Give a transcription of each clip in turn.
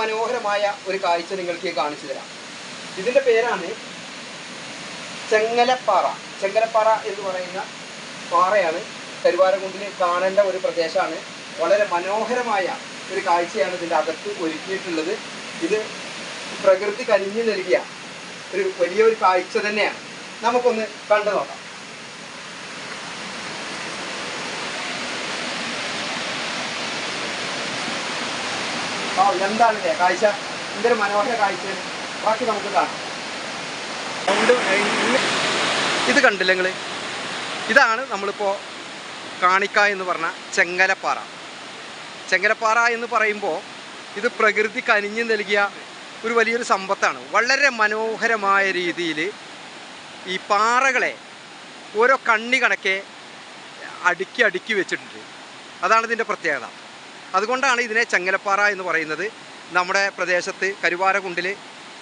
മനോഹരമായ ഒരു കാഴ്ച നിങ്ങൾക്ക് കാണിച്ചു തരാം. ഇതിൻ്റെ പേരാണ് ചെങ്ങലപ്പാറ. ചെങ്ങലപ്പാറ എന്ന് പറയുന്ന പാറയാണ് കരുവാരക്കുണ്ടിൽ കാണേണ്ട ഒരു പ്രദേശമാണ്. വളരെ മനോഹരമായ ഒരു കാഴ്ചയാണ് ഇതിൻ്റെ അകത്ത് ഒരുക്കിയിട്ടുള്ളത്. ഇത് പ്രകൃതി കനിഞ്ഞു നൽകിയ ഒരു വലിയൊരു കാഴ്ച തന്നെയാണ്. നമുക്കൊന്ന് കണ്ടു നോക്കാം. എന്താണില്ലേ കാഴ്ച? എന്തൊരു മനോഹര കാഴ്ചയാണ്. ബാക്കി നമുക്ക് കാണാം. ഇത് കണ്ടില്ല നിങ്ങൾ? ഇതാണ് നമ്മളിപ്പോൾ കാണിക്ക എന്ന് പറഞ്ഞ ചെങ്ങലപ്പാറ. ചെങ്ങലപ്പാറ എന്ന് പറയുമ്പോൾ ഇത് പ്രകൃതി കനിഞ്ഞു നൽകിയ ഒരു വലിയൊരു സമ്പത്താണ്. വളരെ മനോഹരമായ രീതിയിൽ ഈ പാറകളെ ഓരോ കണ്ണി കണക്കെ അടുക്കി വെച്ചിട്ടുണ്ട്. അതാണ് ഇതിൻ്റെ പ്രത്യേകത. അതുകൊണ്ടാണ് ഇതിനെ ചെങ്ങലപ്പാറ എന്ന് പറയുന്നത്. നമ്മുടെ പ്രദേശത്ത് കരുവാരക്കുണ്ടിൽ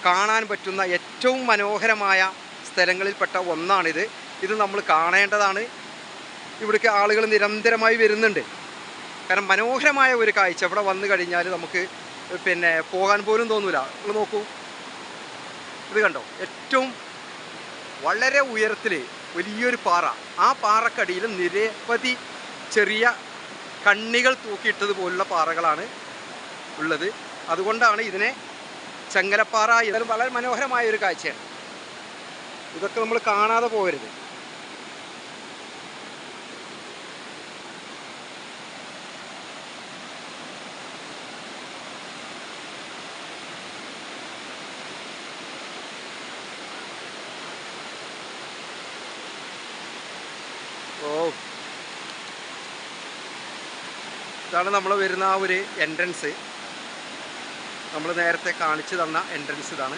കാണാൻ പറ്റുന്ന ഏറ്റവും മനോഹരമായ സ്ഥലങ്ങളിൽപ്പെട്ട ഒന്നാണിത്. ഇത് നമ്മൾ കാണേണ്ടതാണ്. ഇവിടേക്ക് ആളുകൾ നിരന്തരമായി വരുന്നുണ്ട്. കാരണം മനോഹരമായ ഒരു കാഴ്ച ഇവിടെ വന്നു കഴിഞ്ഞാൽ നമുക്ക് പോകാൻ പോലും തോന്നില്ല. നിങ്ങൾ നോക്കൂ, ഇത് കണ്ടോ? ഏറ്റവും വളരെ ഉയരത്തിൽ വലിയൊരു പാറ. ആ പാറക്കടിയിൽ നിരവധി ചെറിയ കണ്ണികൾ തൂക്കിയിട്ടതുപോലുള്ള പാറകളാണ് ഉള്ളത്. അതുകൊണ്ടാണ് ഇതിനെ ചെങ്ങലപ്പാറ. ഇതിലും വളരെ മനോഹരമായ ഒരു കാഴ്ചയാണ്. ഇതൊക്കെ നമ്മൾ കാണാതെ പോകരുത്. ഇതാണ് നമ്മൾ വരുന്ന ആ ഒരു എൻട്രൻസ്. നമ്മൾ നേരത്തെ കാണിച്ചു തന്ന എൻട്രൻസ് ഇതാണ്.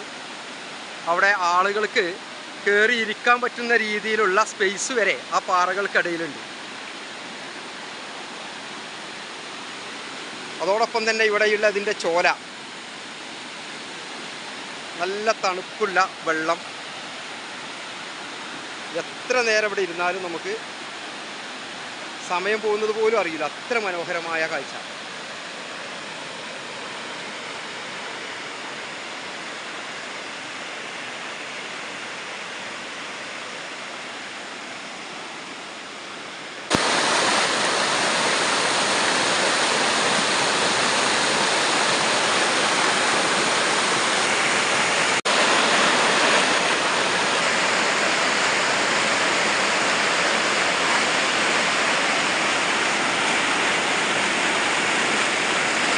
അവിടെ ആളുകൾക്ക് കയറി ഇരിക്കാൻ പറ്റുന്ന രീതിയിലുള്ള സ്പേസ് വരെ ആ പാറകൾക്കിടയിലുണ്ട്. അതോടൊപ്പം തന്നെ ഇവിടെയുള്ള ഇതിൻ്റെ ചോല, നല്ല തണുപ്പുള്ള വെള്ളം. എത്ര നേരം ഇവിടെ ഇരുന്നാലും നമുക്ക് സമയം പോകുന്നത് പോലും അറിയില്ല. അത്ര മനോഹരമായ കാഴ്ച.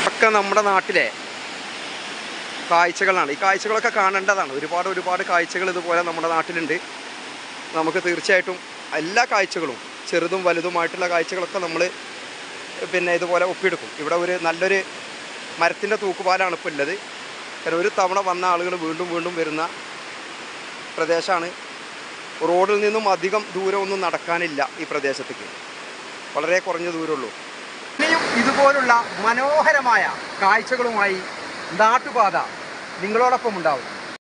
ഒക്കെ നമ്മുടെ നാട്ടിലെ കാഴ്ചകളാണ്. ഈ കാഴ്ചകളൊക്കെ കാണേണ്ടതാണ്. ഒരുപാട് കാഴ്ചകൾ ഇതുപോലെ നമ്മുടെ നാട്ടിലുണ്ട്. നമുക്ക് തീർച്ചയായിട്ടും എല്ലാ കാഴ്ചകളും, ചെറുതും വലുതുമായിട്ടുള്ള കാഴ്ചകളൊക്കെ നമ്മൾ ഇതുപോലെ ഒപ്പിയെടുക്കും. ഇവിടെ ഒരു നല്ലൊരു മരത്തിൻ്റെ തൂക്കുപാലാണ് ഇപ്പോൾ ഉള്ളത്. കാരണം ഒരു തവണ വന്ന ആളുകൾ വീണ്ടും വരുന്ന പ്രദേശമാണ്. റോഡിൽ നിന്നും അധികം ദൂരമൊന്നും നടക്കാനില്ല ഈ പ്രദേശത്തേക്ക്. വളരെ കുറഞ്ഞ ദൂരമുള്ളൂ. ഇനിയും ഇതുപോലുള്ള മനോഹരമായ കാഴ്ചകളുമായി നാട്ടുപാത നിങ്ങളോടൊപ്പം ഉണ്ടാവും.